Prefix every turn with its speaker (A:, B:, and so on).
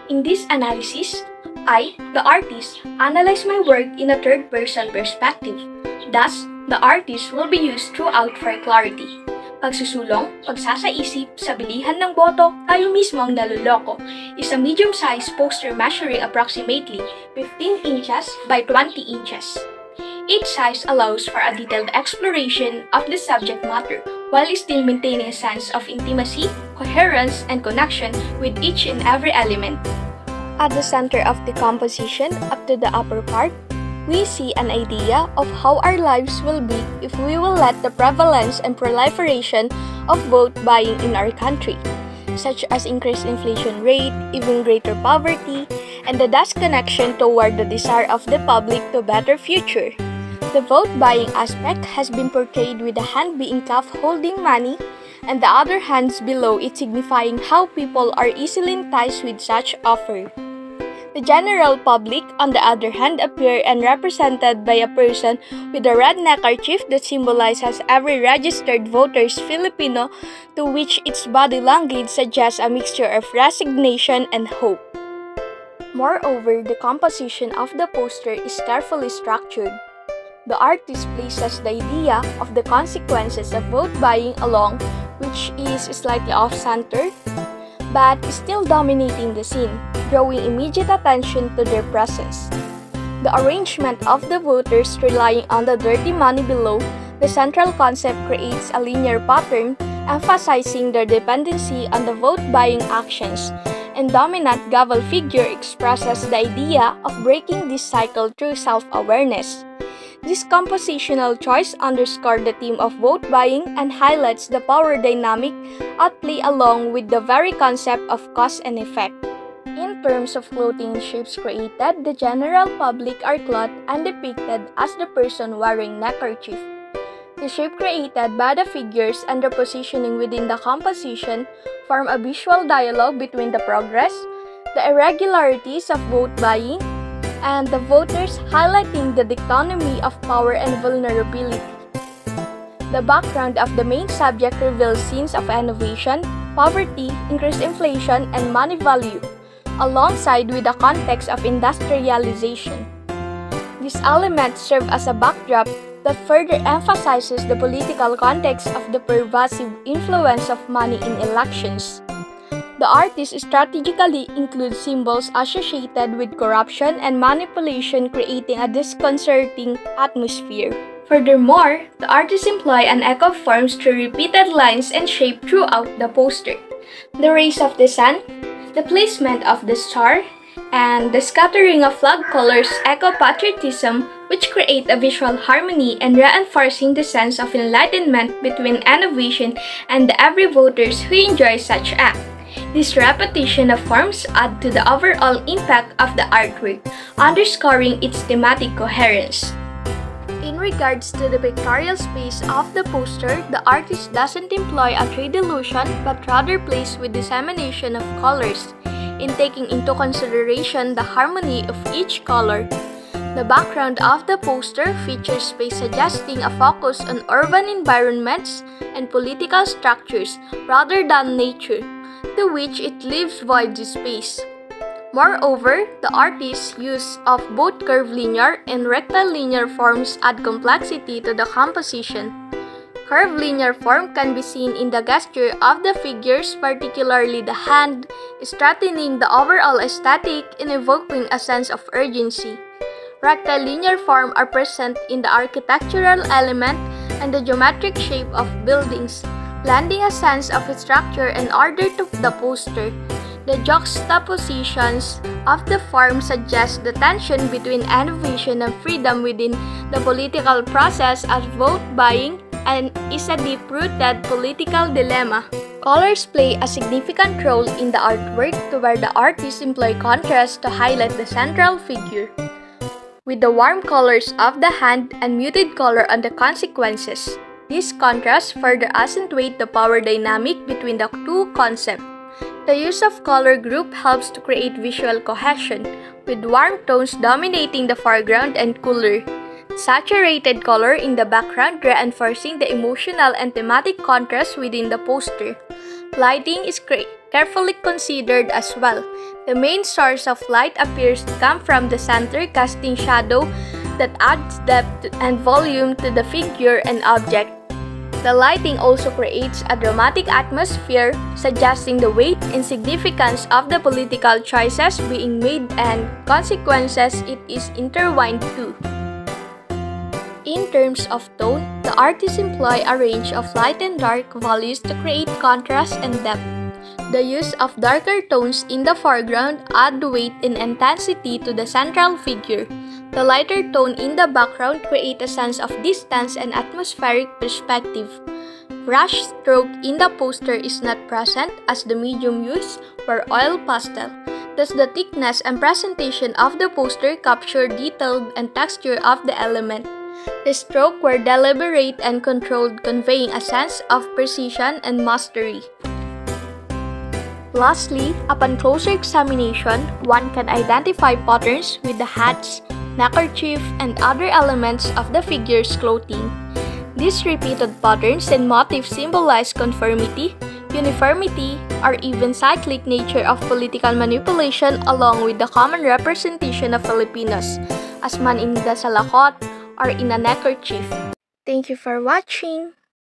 A: In this analysis, I, the artist, analyze my work in a third-person perspective. Thus, the artist will be used throughout for clarity. Pagsusulong, pagsasaisip, sa bilihan ng boto, tayo mismo ang naluloko, is a medium-sized poster measuring approximately 15 inches by 20 inches. Each size allows for a detailed exploration of the subject matter while still maintaining a sense of intimacy, coherence, and connection with each and every element. At the center of the composition, up to the upper part, we see an idea of how our lives will be if we will let the prevalence and proliferation of vote buying in our country, such as increased inflation rate, even greater poverty, and the disconnection toward the desire of the public to a better future. The vote buying aspect has been portrayed with the hand being cuffed holding money, and the other hands below it signifying how people are easily enticed with such offer. The general public, on the other hand, appear and represented by a person with a red neckerchief that symbolizes every registered voter's Filipino, to which its body language suggests a mixture of resignation and hope. Moreover, the composition of the poster is carefully structured. The artist places the idea of the consequences of vote buying along, which is slightly off-center, but still dominating the scene, drawing immediate attention to their presence. The arrangement of the voters relying on the dirty money below, the central concept creates a linear pattern, emphasizing their dependency on the vote-buying actions, and dominant gavel figure expresses the idea of breaking this cycle through self-awareness. This compositional choice underscores the theme of vote buying and highlights the power dynamic at play along with the very concept of cause and effect. In terms of clothing shapes created, the general public are clothed and depicted as the person wearing neckerchief. The shape created by the figures and their positioning within the composition form a visual dialogue between the progress, the irregularities of vote buying, and the voters, highlighting the dichotomy of power and vulnerability. The background of the main subject reveals scenes of innovation, poverty, increased inflation, and money value, alongside with the context of industrialization. These elements serve as a backdrop that further emphasizes the political context of the pervasive influence of money in elections. The artist strategically includes symbols associated with corruption and manipulation, creating a disconcerting atmosphere. Furthermore, the artist employs an echo of forms through repeated lines and shape throughout the poster. The rays of the sun, the placement of the star, and the scattering of flag colors echo patriotism, which create a visual harmony and reinforcing the sense of enlightenment between innovation and the every voters who enjoy such act. This repetition of forms adds to the overall impact of the artwork, underscoring its thematic coherence. In regards to the pictorial space of the poster, the artist doesn't employ a 3D illusion but rather plays with dissemination of colors, in taking into consideration the harmony of each color. The background of the poster features space suggesting a focus on urban environments and political structures rather than nature, to which it leaves void space. Moreover, the artist's use of both curvilinear and rectilinear forms add complexity to the composition. Curvilinear form can be seen in the gesture of the figures, particularly the hand, strengthening the overall aesthetic and evoking a sense of urgency. Rectilinear form are present in the architectural element and the geometric shape of buildings, lending a sense of structure and order to the poster. The juxtapositions of the form suggest the tension between innovation and freedom within the political process as vote buying and is a deep-rooted political dilemma. Colors play a significant role in the artwork, to where the artists employ contrast to highlight the central figure, with the warm colors of the hand and muted color on the consequences. This contrast further accentuates the power dynamic between the two concepts. The use of color group helps to create visual cohesion, with warm tones dominating the foreground and cooler, saturated color in the background, reinforcing the emotional and thematic contrast within the poster. Lighting is carefully considered as well. The main source of light appears to come from the center, casting shadow that adds depth and volume to the figure and object. The lighting also creates a dramatic atmosphere, suggesting the weight and significance of the political choices being made and consequences it is intertwined to. In terms of tone, the artists employ a range of light and dark values to create contrast and depth. The use of darker tones in the foreground add weight and intensity to the central figure. The lighter tone in the background create a sense of distance and atmospheric perspective. Brush stroke in the poster is not present as the medium used were oil pastel. Thus, the thickness and presentation of the poster capture detail and texture of the element. The strokes were deliberate and controlled, conveying a sense of precision and mastery. Lastly, upon closer examination, one can identify patterns with the hats, neckerchief, and other elements of the figure's clothing. These repeated patterns and motifs symbolize conformity, uniformity, or even cyclic nature of political manipulation along with the common representation of Filipinos, as man in the salakot or in a neckerchief. Thank you for watching!